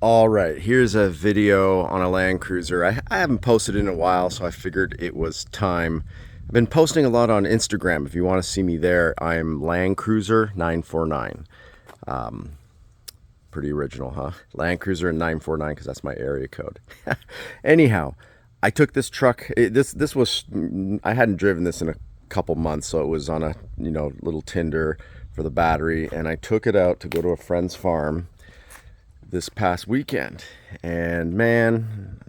All right, here's a video on a Land Cruiser. I haven't posted in a while, so I figured it was time. I've been posting a lot on Instagram. If you want to see me there, I'm Land Cruiser 949. Pretty original, huh? Land Cruiser 949, because that's my area code. Anyhow, I took this truck. I hadn't driven this in a couple months, so it was on a little Tinder for the battery, and I took it out to go to a friend's farm this past weekend, and man,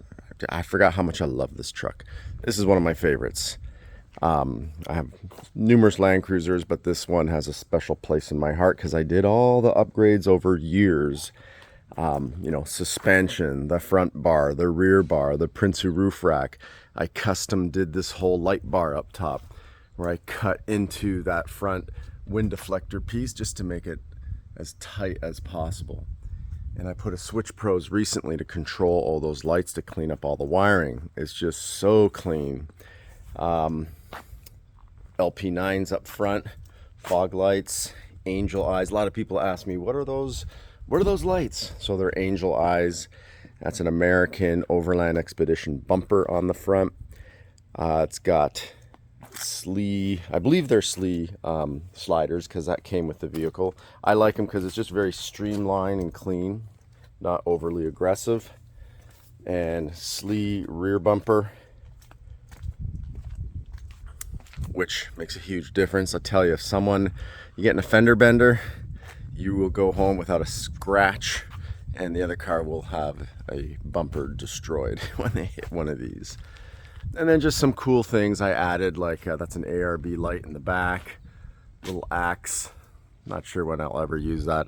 I forgot how much I love this truck. This is one of my favorites. I have numerous Land Cruisers, but this one has a special place in my heart because I did all the upgrades over years. Suspension, the front bar, the rear bar, the Prinsu Roof Rack. I custom did this whole light bar up top where I cut into that front wind deflector piece just to make it as tight as possible. And I put a Switch Pros recently to control all those lights, to clean up all the wiring. It's just so clean. LP9s up front, fog lights, angel eyes. A lot of people ask me, what are those lights? So they're angel eyes. That's an American Overland Expedition bumper on the front. It's got Slee, I believe they're Slee sliders, because that came with the vehicle. I like them because it's just very streamlined and clean, not overly aggressive. And Slee rear bumper, which makes a huge difference. I tell you, if you get in a fender bender, you will go home without a scratch, and the other car will have a bumper destroyed when they hit one of these. And then just some cool things I added, like that's an ARB light in the back, little axe. Not sure when I'll ever use that.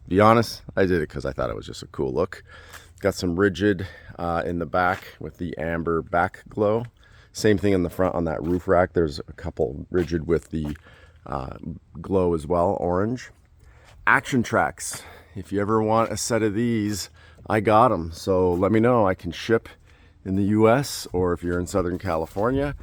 Be honest, I did it because I thought it was just a cool look. Got some rigid in the back with the amber back glow. Same thing in the front on that roof rack. There's a couple rigid with the glow as well, orange. ActionTrax. If you ever want a set of these, I got them. So let me know. I can ship in the US, or if you're in Southern California,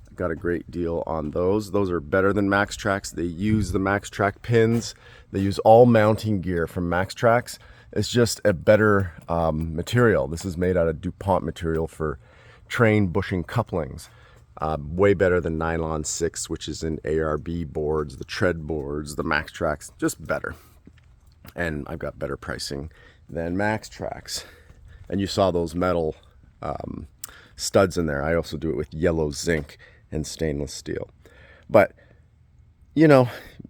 I've got a great deal on those. Those are better than MaxTrax. They use the MaxTrax pins. They use all mounting gear from MaxTrax. It's just a better material. This is made out of DuPont material for train bushing couplings. Way better than Nylon 6, which is in ARB boards, the tread boards, the MaxTrax, just better. And I've got better pricing than MaxTrax. And you saw those metal studs in there. I also do it with yellow zinc and stainless steel. But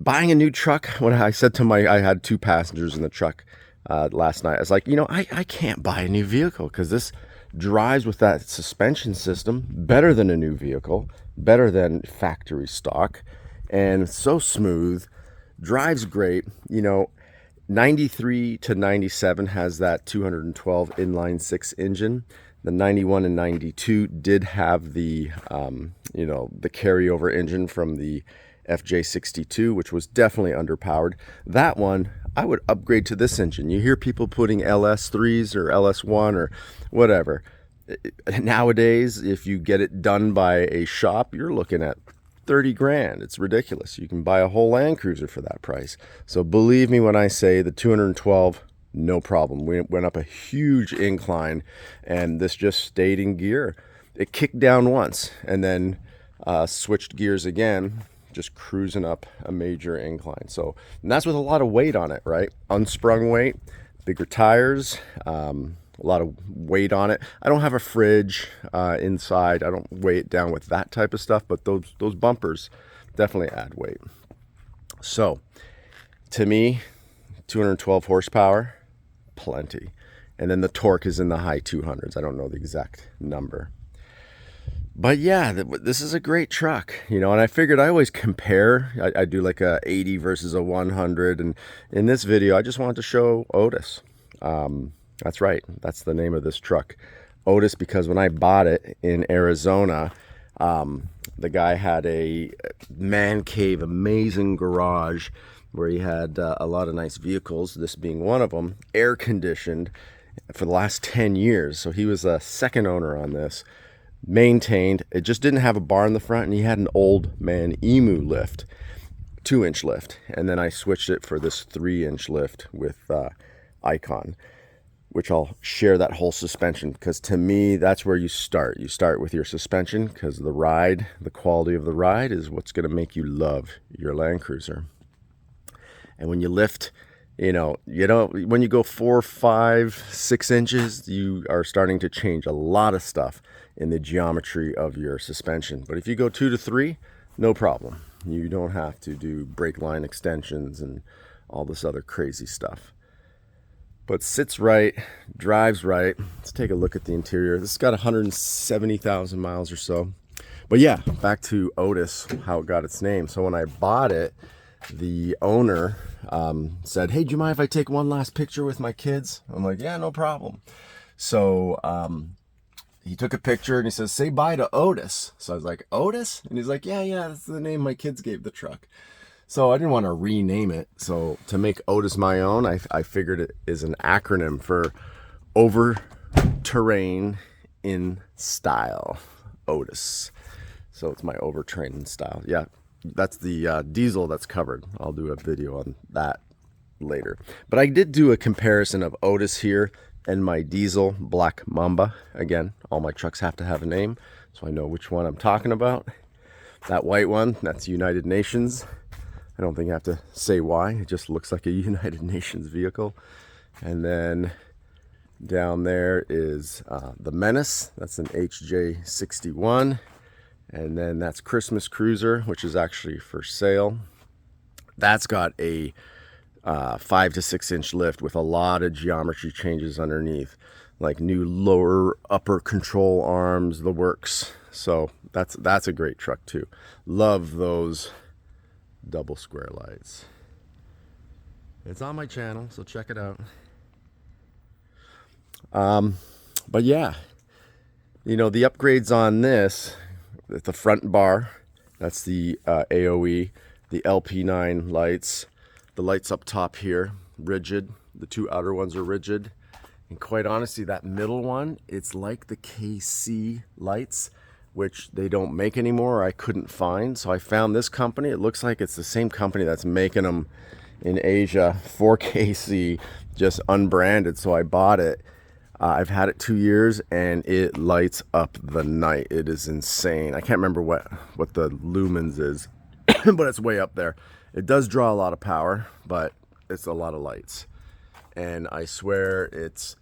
buying a new truck, when I said to I had 2 passengers in the truck last night, I was like, I can't buy a new vehicle because this drives with that suspension system better than a new vehicle, better than factory stock, and so smooth, drives great. 93 to 97 has that 212 inline 6 engine. The 91 and 92 did have the the carryover engine from the FJ60, which was definitely underpowered. That one I would upgrade to this engine. You hear people putting LS3s or LS1 or whatever. Nowadays, if you get it done by a shop, you're looking at 30 grand. It's ridiculous. You can buy a whole Land Cruiser for that price. So believe me when I say the 212, no problem. We went up a huge incline, and this just stayed in gear. It kicked down once and then switched gears again, just cruising up a major incline. So, and that's with a lot of weight on it, right? Unsprung weight, bigger tires, a lot of weight on it. I don't have a fridge inside. I don't weigh it down with that type of stuff, but those bumpers definitely add weight. So to me, 212 horsepower, plenty. And then the torque is in the high 200s. I don't know the exact number. But yeah, this is a great truck, and I figured I always compare. I do like a 80 versus a 100. And in this video, I just wanted to show Otis. That's right. That's the name of this truck, Otis, because when I bought it in Arizona, the guy had a man cave, amazing garage where he had a lot of nice vehicles, this being one of them, air conditioned for the last 10 years. So he was a second owner on this, maintained. It just didn't have a bar in the front, and he had an old man emu lift, 2-inch lift. And then I switched it for this 3-inch lift with Icon. which I'll share that whole suspension, because to me, that's where you start. You start with your suspension, because the ride, the quality of the ride is what's going to make you love your Land Cruiser. And when you lift, when you go 4, 5, 6 inches, you are starting to change a lot of stuff in the geometry of your suspension. But if you go 2 to 3, no problem. You don't have to do brake line extensions and all this other crazy stuff. But sits right, drives right. Let's take a look at the interior. This has got 170,000 miles or so. But yeah, back to Otis, how it got its name. So when I bought it, the owner said, "Hey, do you mind if I take one last picture with my kids?" I'm like, "Yeah, no problem." So he took a picture and he says, "Say bye to Otis." So I was like, "Otis?" And he's like, yeah, that's the name my kids gave the truck. So I didn't want to rename it. So to make Otis my own, I figured it is an acronym for over terrain in style. Otis. So it's my over terrain in style. Yeah, that's the diesel that's covered. I'll do a video on that later. But I did do a comparison of Otis here and my diesel Black Mamba. Again, all my trucks have to have a name, so I know which one I'm talking about. That white one, that's United Nations. I don't think I have to say why. It just looks like a United Nations vehicle. And then down there is the Menace. That's an HJ61. And then that's Christmas Cruiser, which is actually for sale. That's got a 5 to 6 inch lift with a lot of geometry changes underneath, like new lower upper control arms, the works. So that's a great truck too. Love those double square lights. It's on my channel, so check it out. But yeah, the upgrades on this, the front bar, that's the AOE, the LP9 lights, the lights up top here, rigid. The 2 outer ones are rigid. And quite honestly, that middle one, it's like the KC lights, which they don't make anymore, or I couldn't find. So I found this company. It looks like it's the same company that's making them in Asia for KC, just unbranded. So I bought it. I've had it 2 years and it lights up the night. It is insane. I can't remember what the lumens is, but it's way up there. It does draw a lot of power, but it's a lot of lights. And I swear it's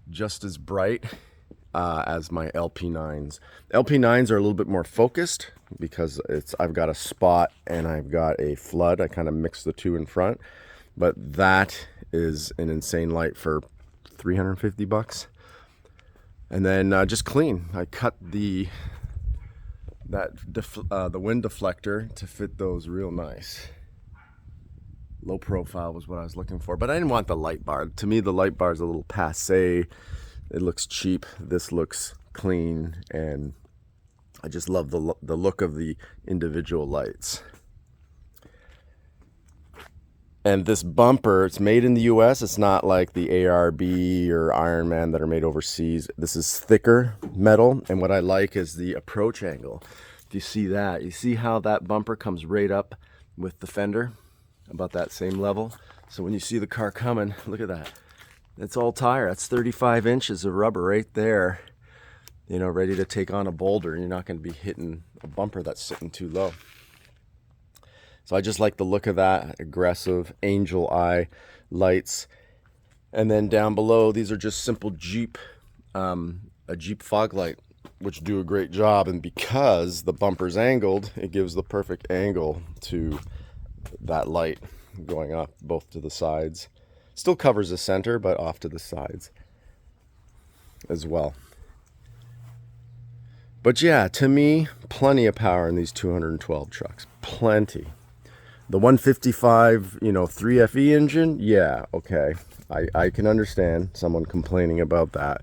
just as bright as my LP9s. LP9s are a little bit more focused because I've got a spot and I've got a flood. I kind of mix the two in front, but that is an insane light for $350. And then just clean. I cut the wind deflector to fit those real nice. Low profile was what I was looking for, but I didn't want the light bar. To me, the light bar is a little passe. It looks cheap. This looks clean, and I just love the look of the individual lights. And this bumper, it's made in the US. It's not like the ARB or Ironman that are made overseas. This is thicker metal, and what I like is the approach angle. Do you see that? You see how that bumper comes right up with the fender? About that same level. So when you see the car coming, look at that. It's all tire. That's 35 inches of rubber right there, ready to take on a boulder. You're not going to be hitting a bumper that's sitting too low. So I just like the look of that. Aggressive angel eye lights. And then down below, these are just simple Jeep, a Jeep fog light, which do a great job. And because the bumper's angled, it gives the perfect angle to that light going off both to the sides. Still covers the center, but off to the sides as well. But yeah, to me, plenty of power in these 212 trucks. Plenty. The 155, 3FE engine, yeah, okay. I can understand someone complaining about that.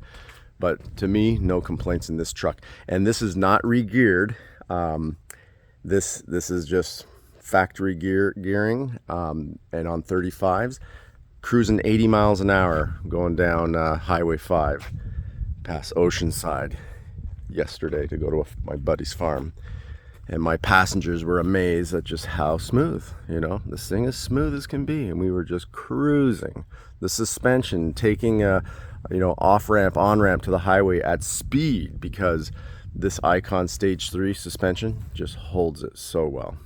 But to me, no complaints in this truck. And this is not re-geared. This is just factory gearing, and on 35s, cruising 80 miles an hour going down Highway 5 past Oceanside yesterday to go to my buddy's farm, and my passengers were amazed at just how smooth, this thing is smooth as can be, and we were just cruising. The suspension, taking a you know, off ramp, on ramp to the highway at speed, because this Icon Stage 3 suspension just holds it so well.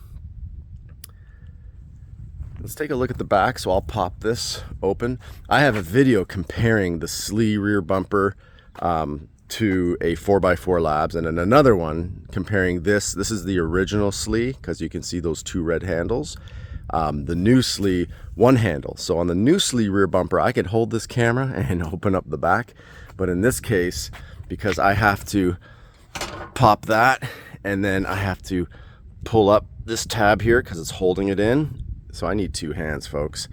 Let's take a look at the back. So I'll pop this open. I have a video comparing the Slee rear bumper to a 4x4 Labs, and then another one comparing this. This is the original Slee, because you can see those two red handles. The new Slee, one handle. So on the new Slee rear bumper, I could hold this camera and open up the back. But in this case, because I have to pop that, and then I have to pull up this tab here because it's holding it in. So I need two hands, folks.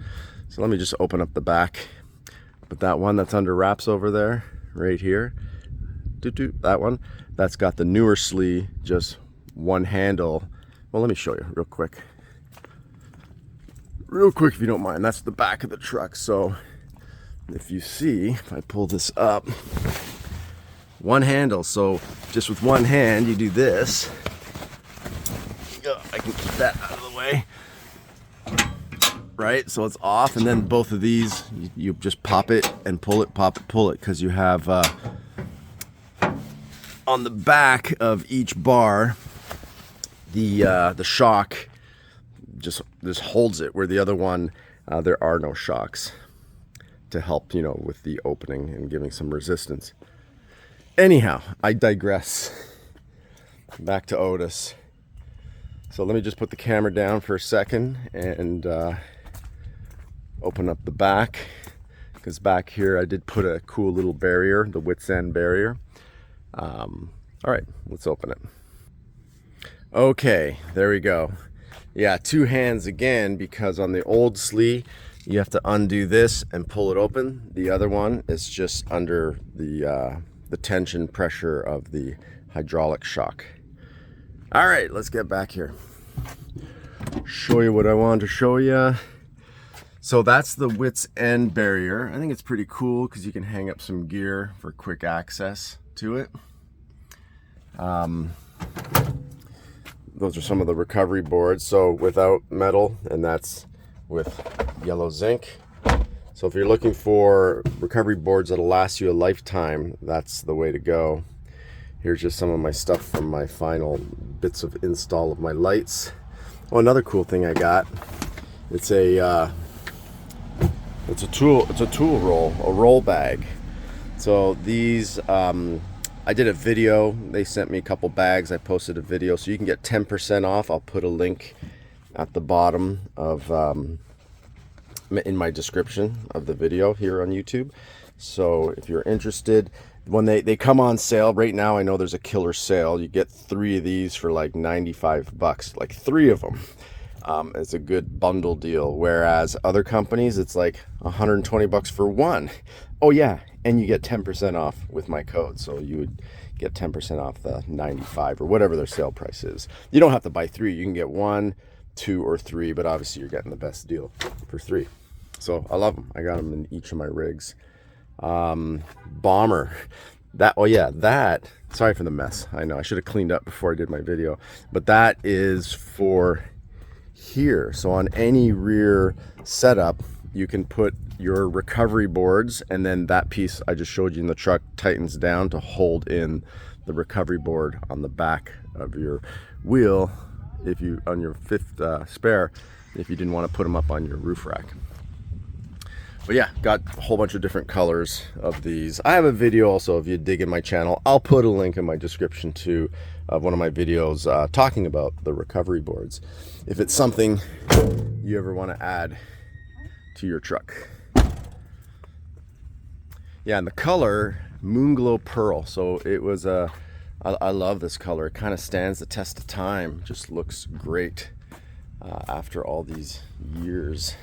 So let me just open up the back. But that one that's under wraps over there, right here, that one, that's got the newer Slee, just one handle. Well, let me show you real quick. Real quick, if you don't mind. That's the back of the truck. So if you see, if I pull this up, one handle. So just with one hand, you do this. I can keep that out of the way. Right, so it's off, and then both of these, you just pop it and pull it, pop it, pull it, because you have on the back of each bar, the shock just holds it, where the other one, there are no shocks to help, you know, with the opening and giving some resistance. Anyhow, I digress. Back to Otis. So let me just put the camera down for a second and open up the back, because back here I did put a cool little barrier, the wits end barrier. All right, let's open it. Okay, there we go. Yeah, two hands again, because on the old Slee you have to undo this and pull it open. The other one is just under the tension pressure of the hydraulic shock. All right, let's get back here. Show you what I wanted to show you. So that's the wits end barrier. I think it's pretty cool because you can hang up some gear for quick access to it. Those are some of the recovery boards. So without metal, and that's with yellow zinc. So if you're looking for recovery boards that'll last you a lifetime, that's the way to go. Here's just some of my stuff from my final bits of install of my lights. Oh, another cool thing I got. It's a tool roll, a roll bag. So these, I did a video. They sent me a couple bags. I posted a video, so you can get 10% off. I'll put a link at the bottom of in my description of the video here on YouTube. So if you're interested, when they come on sale right now, I know there's a killer sale. You get 3 of these for like 95 bucks, like 3 of them. It's a good bundle deal, whereas other companies it's like 120 bucks for one. Oh yeah, and you get 10% off with my code, so you would get 10% off the 95 or whatever their sale price is. You don't have to buy 3, you can get 1, 2, or 3, but obviously you're getting the best deal for 3. So I love them. I got them in each of my rigs. Bomber, that, oh yeah, that, sorry for the mess, I know I should have cleaned up before I did my video, but that is for here. So on any rear setup you can put your recovery boards, and then that piece I just showed you in the truck tightens down to hold in the recovery board on the back of your wheel, if you, on your 5th spare, if you didn't want to put them up on your roof rack. But yeah, got a whole bunch of different colors of these. I have a video also, if you dig in my channel, I'll put a link in my description to one of my videos talking about the recovery boards, if it's something you ever want to add to your truck. Yeah, and the color, Moonglow Pearl. So it was I love this color. It kind of stands the test of time. Just looks great after all these years.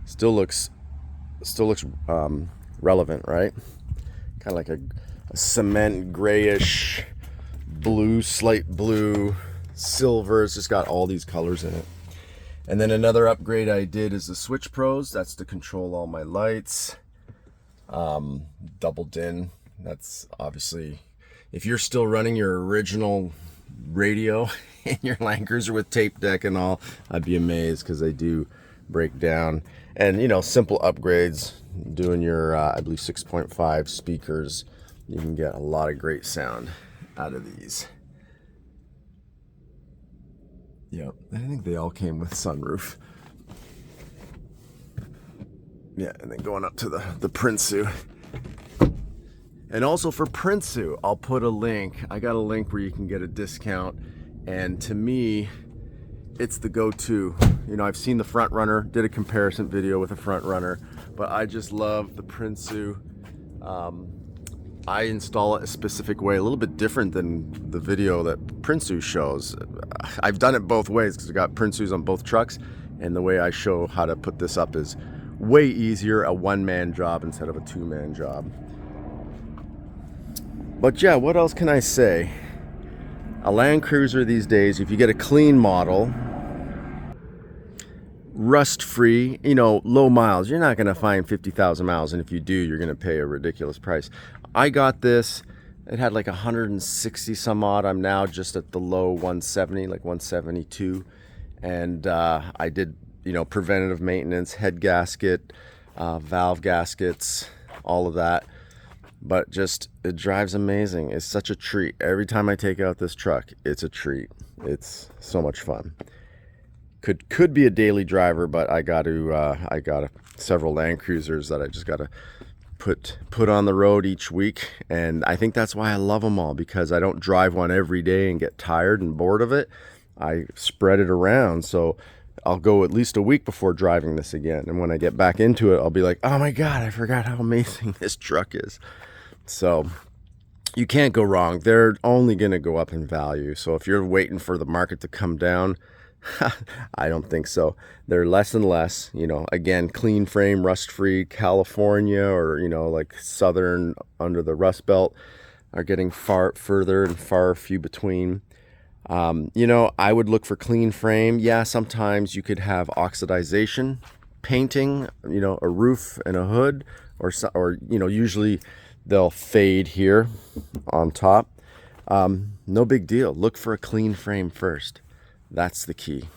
Still looks relevant, right? Kind of like a cement grayish blue, slight blue, silver. It's just got all these colors in it. And then another upgrade I did is the Switch Pros. That's to control all my lights. Double din. That's obviously, if you're still running your original radio in your Land Cruiser with tape deck and all, I'd be amazed, because they do breakdown, and you know, simple upgrades, doing your I believe 6.5 speakers, you can get a lot of great sound out of these. Yep, I think they all came with sunroof. Yeah, and then going up to the Prinsu. And also for Prinsu, I'll put a link. I got a link where you can get a discount. And to me, it's the go-to. You know, I've seen the Front Runner, did a comparison video with a Front Runner, but I just love the Prinsu. I install it a specific way, a little bit different than the video that Prinsu shows. I've done it both ways because I got Prinsus on both trucks, and the way I show how to put this up is way easier, a one-man job instead of a two-man job. But yeah, what else can I say? A Land Cruiser these days, if you get a clean model, rust-free, you know, low miles, you're not going to find 50,000 miles, and if you do, you're going to pay a ridiculous price. I got this, it had like 160 some odd. I'm now just at the low 170, like 172, and I did, you know, preventative maintenance, head gasket, valve gaskets, all of that. But just, it drives amazing. It's such a treat. Every time I take out this truck, it's a treat. It's so much fun. Could be a daily driver, but I got several Land Cruisers that I just got to put on the road each week. And I think that's why I love them all, because I don't drive one every day and get tired and bored of it. I spread it around, so I'll go at least a week before driving this again. And when I get back into it, I'll be like, oh my God, I forgot how amazing this truck is. So you can't go wrong. They're only going to go up in value. So if you're waiting for the market to come down, I don't think so. They're less and less, you know, again, clean frame, rust-free. California, or, you know, like southern under the Rust Belt, are getting further and far few between. You know, I would look for clean frame. Yeah, sometimes you could have oxidization, painting, you know, a roof and a hood, or you know, usually they'll fade here on top. No big deal. Look for a clean frame first. That's the key.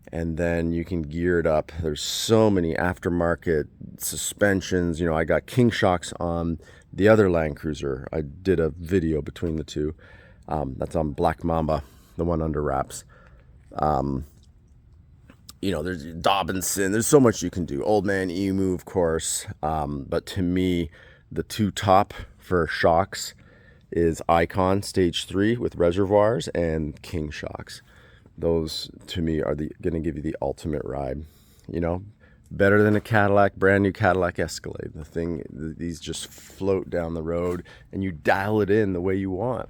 And then you can gear it up. There's so many aftermarket suspensions. You know, I got King shocks on the other Land Cruiser. I did a video between the two. That's on Black Mamba, the one under wraps. You know, there's Dobinson. There's so much you can do. Old Man Emu, of course. But to me, the two top for shocks is Icon Stage 3 with reservoirs and King shocks. Those, to me, are going to give you the ultimate ride. You know, better than a Cadillac, brand new Cadillac Escalade. These just float down the road, and you dial it in the way you want.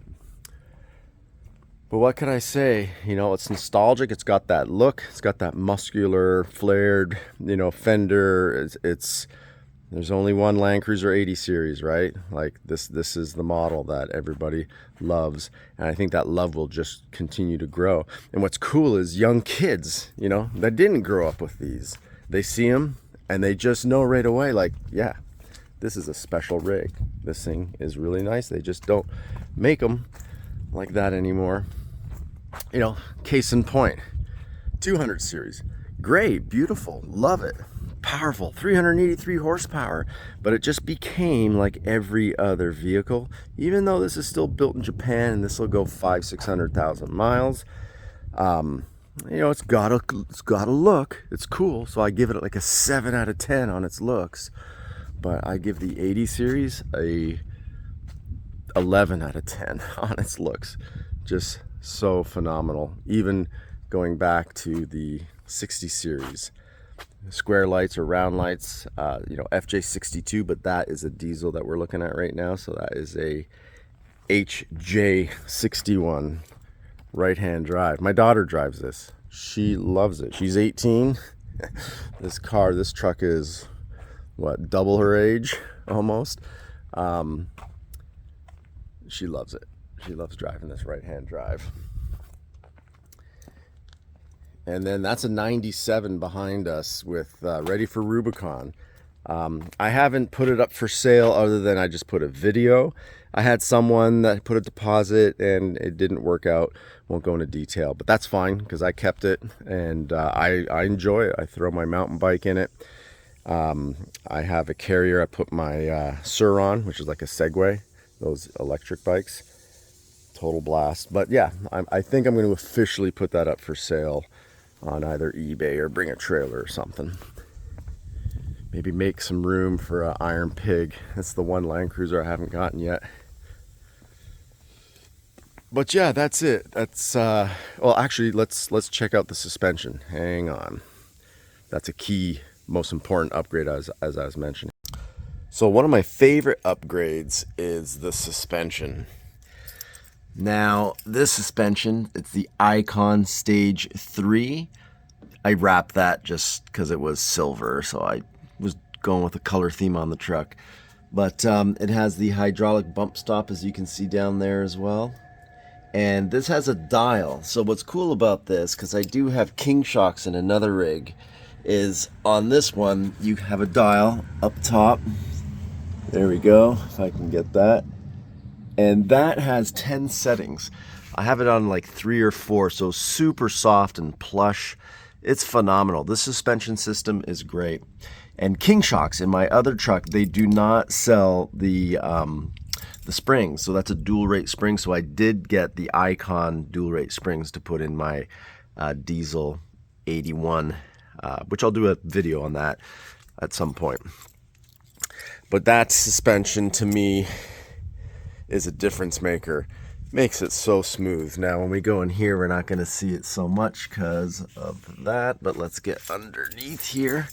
But what can I say? You know, it's nostalgic. It's got that look. It's got that muscular, flared, you know, fender. There's only one Land Cruiser 80 series, right? Like this is the model that everybody loves. And I think that love will just continue to grow. And what's cool is young kids, you know, that didn't grow up with these. They see them and they just know right away, like, yeah, this is a special rig. This thing is really nice. They just don't make them like that anymore. You know, case in point, 200 series. Great, beautiful, love it. Powerful, 383 horsepower, but it just became like every other vehicle. Even though this is still built in Japan and this will go 500,000-600,000 miles, you know, it's got a look. It's cool, so I give it like a 7 out of 10 on its looks. But I give the 80 series a 11 out of 10 on its looks. Just so phenomenal. Even going back to the 60 series. Square lights or round lights, you know, FJ62, but that is a diesel that we're looking at right now. So that is a HJ61 right-hand drive. My daughter drives this. She loves it. She's 18. This truck is, what, double her age almost. She loves it. She loves driving this right-hand drive. And then that's a 97 behind us with ready for Rubicon. I haven't put it up for sale other than I just put a video. I had someone that put a deposit and it didn't work out. Won't go into detail, but that's fine because I kept it, and I enjoy it. I throw my mountain bike in it. I have a carrier. I put my Sur on, which is like a Segway, those electric bikes. Total blast. But yeah, I think I'm going to officially put that up for sale on either eBay or bring a trailer or something. Maybe make some room for an Iron Pig. That's the one Land Cruiser I haven't gotten yet. But yeah, that's it. That's well, actually, let's check out the suspension. Hang on. That's a key, most important upgrade, as I was mentioning. So one of my favorite upgrades is the suspension. Now, this suspension, it's the Icon Stage 3. I wrapped that just because it was silver, so I was going with a color theme on the truck. But it has the hydraulic bump stop, as you can see down there as well. And this has a dial. So what's cool about this, because I do have king shocks in another rig, is on this one you have a dial up top. There we go, if I can get that. And that has 10 settings. I have it on like 3 or 4, so super soft and plush. It's phenomenal. This suspension system is great. And king shocks in my other truck, they do not sell the springs, so that's a dual rate spring. So I did get the Icon dual rate springs to put in my diesel 81, which I'll do a video on that at some point. But that suspension to me is a difference maker. Makes it so smooth. Now when we go in here, we're not going to see it so much because of that, but let's get underneath here.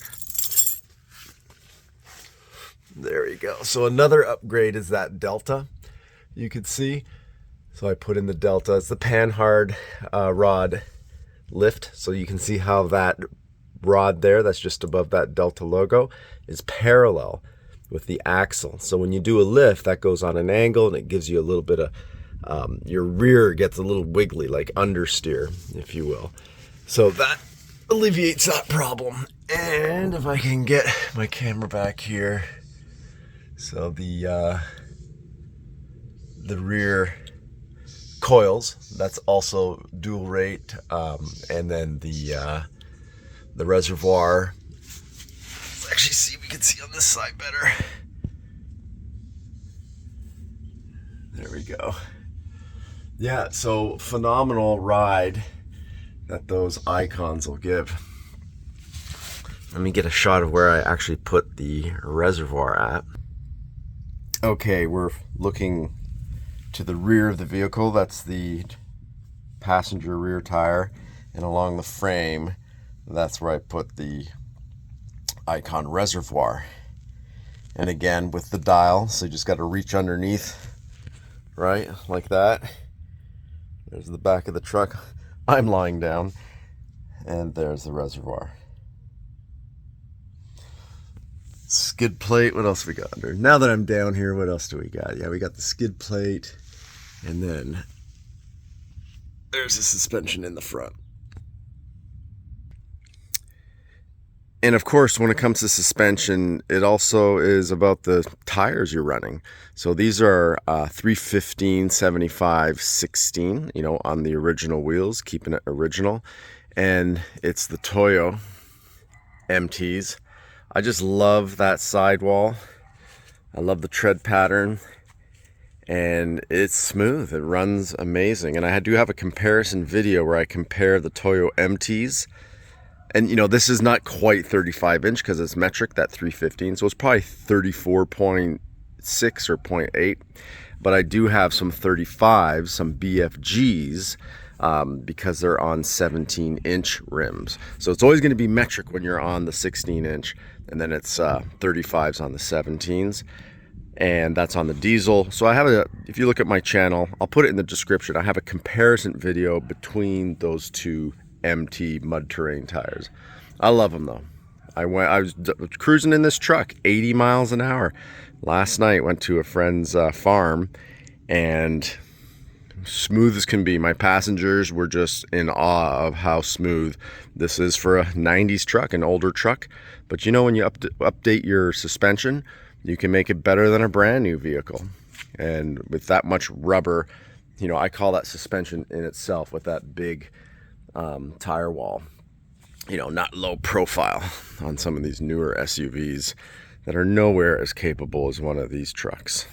There we go. So another upgrade is that Delta, you could see. So I put in the Delta. It's the Panhard rod lift. So you can see how that rod there, that's just above that Delta logo, is parallel with the axle. So when you do a lift, that goes on an angle and it gives you a little bit of, your rear gets a little wiggly, like understeer, if you will. So that alleviates that problem. And if I can get my camera back here. So the rear coils, that's also dual rate, and then the reservoir. Let's actually see if we can see on this side better. There we go. Yeah, so phenomenal ride that those Icons will give. Let me get a shot of where I actually put the reservoir at. Okay, we're looking to the rear of the vehicle. That's the passenger rear tire, and along the frame, that's where I put the Icon reservoir. And again, with the dial, so you just got to reach underneath, right, like that. There's the back of the truck. I'm lying down, and there's the reservoir. Skid plate, what else we got under? Now that I'm down here, what else do we got? Yeah, we got the skid plate, and then there's the suspension in the front. And of course, when it comes to suspension, it also is about the tires you're running. So these are 315, 75, 16, you know, on the original wheels, keeping it original. And it's the Toyo MTs. I just love that sidewall. I love the tread pattern, and it's smooth. It runs amazing. And I do have a comparison video where I compare the Toyo MTs. And you know, this is not quite 35 inch because it's metric, that 315. So it's probably 34.6 or 0.8. But I do have some 35s, some BFGs, because they're on 17-inch rims. So it's always going to be metric when you're on the 16-inch, and then it's 35s on the 17s, and that's on the diesel. So I have if you look at my channel, I'll put it in the description, I have a comparison video between those two MT mud terrain tires. I love them though. I was cruising in this truck 80 miles an hour last night. Went to a friend's farm, and smooth as can be. My passengers were just in awe of how smooth this is for a 90s truck, an older truck. But you know, when you update your suspension, you can make it better than a brand new vehicle. And with that much rubber, you know, I call that suspension in itself with that big tire wall, you know, not low profile on some of these newer SUVs that are nowhere as capable as one of these trucks.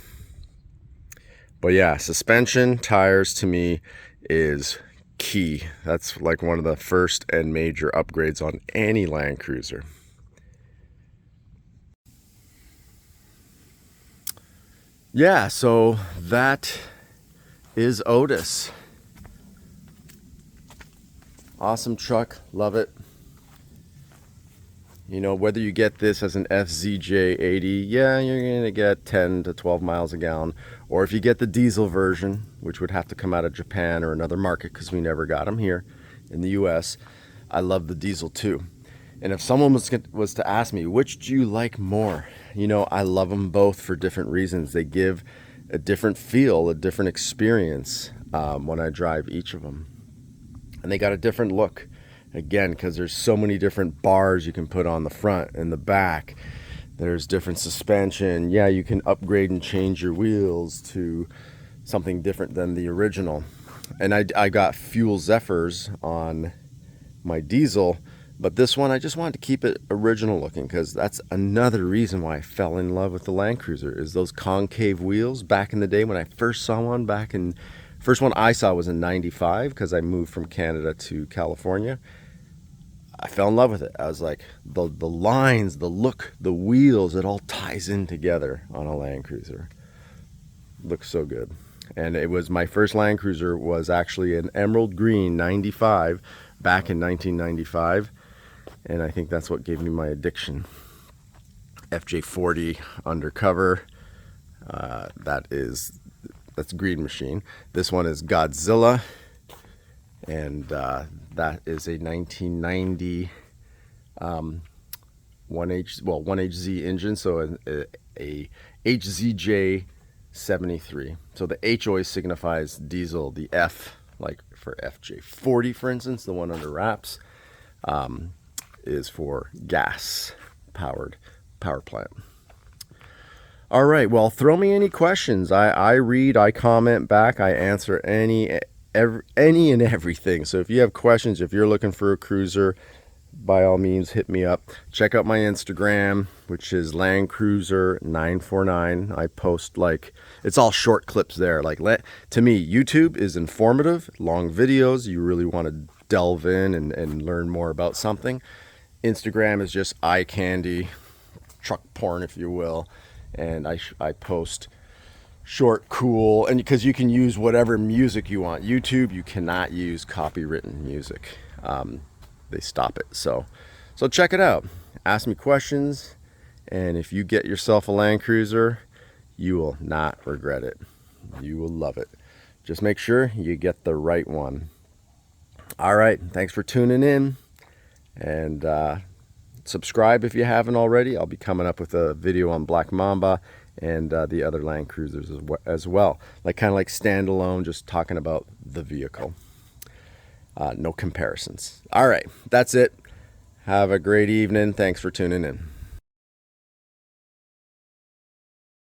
But yeah, suspension, tires to me is key. That's like one of the first and major upgrades on any Land Cruiser. Yeah, so that is Otis. Awesome truck, love it. You know, whether you get this as an FZJ80, yeah, you're going to get 10 to 12 miles a gallon. Or if you get the diesel version, which would have to come out of Japan or another market because we never got them here in the US, I love the diesel too. And if someone was to ask me, which do you like more? You know, I love them both for different reasons. They give a different feel, a different experience when I drive each of them. And they got a different look. Again, because there's so many different bars you can put on the front and the back. There's different suspension. Yeah, you can upgrade and change your wheels to something different than the original. And I got fuel Zephyrs on my diesel, but this one I just wanted to keep it original looking, because that's another reason why I fell in love with the Land Cruiser, is those concave wheels. Back in the day when I first saw one, first one I saw was in '95, because I moved from Canada to California. I fell in love with it. I was like, the lines, the look, the wheels, it all ties in together on a Land Cruiser. Looks so good. And it was, my first Land Cruiser was actually an emerald green 95 back in 1995. And I think that's what gave me my addiction. FJ40 undercover. That's Green Machine. This one is Godzilla. And that is a 1990 1HZ engine, so a HZJ73. So the H always signifies diesel. The F, like for FJ40, for instance, the one under wraps, is for gas-powered power plant. All right, well, throw me any questions. I read, I comment back, I answer any and everything. So if you have questions, if you're looking for a cruiser, by all means hit me up. Check out my Instagram, which is landcruiser949. I post, like, it's all short clips there. Like, to me, YouTube is informative, long videos. You really want to delve in and learn more about something. Instagram is just eye candy, truck porn, if you will. And I post short, cool, and because you can use whatever music you want. YouTube, you cannot use copywritten music. They stop it. So check it out. Ask me questions, and if you get yourself a Land Cruiser, you will not regret it. You will love it. Just make sure you get the right one. All right, thanks for tuning in, and subscribe if you haven't already. I'll be coming up with a video on Black Mamba and the other Land Cruisers as well, like kind of like standalone, just talking about the vehicle. No comparisons. All right, that's it. Have a great evening. Thanks for tuning in.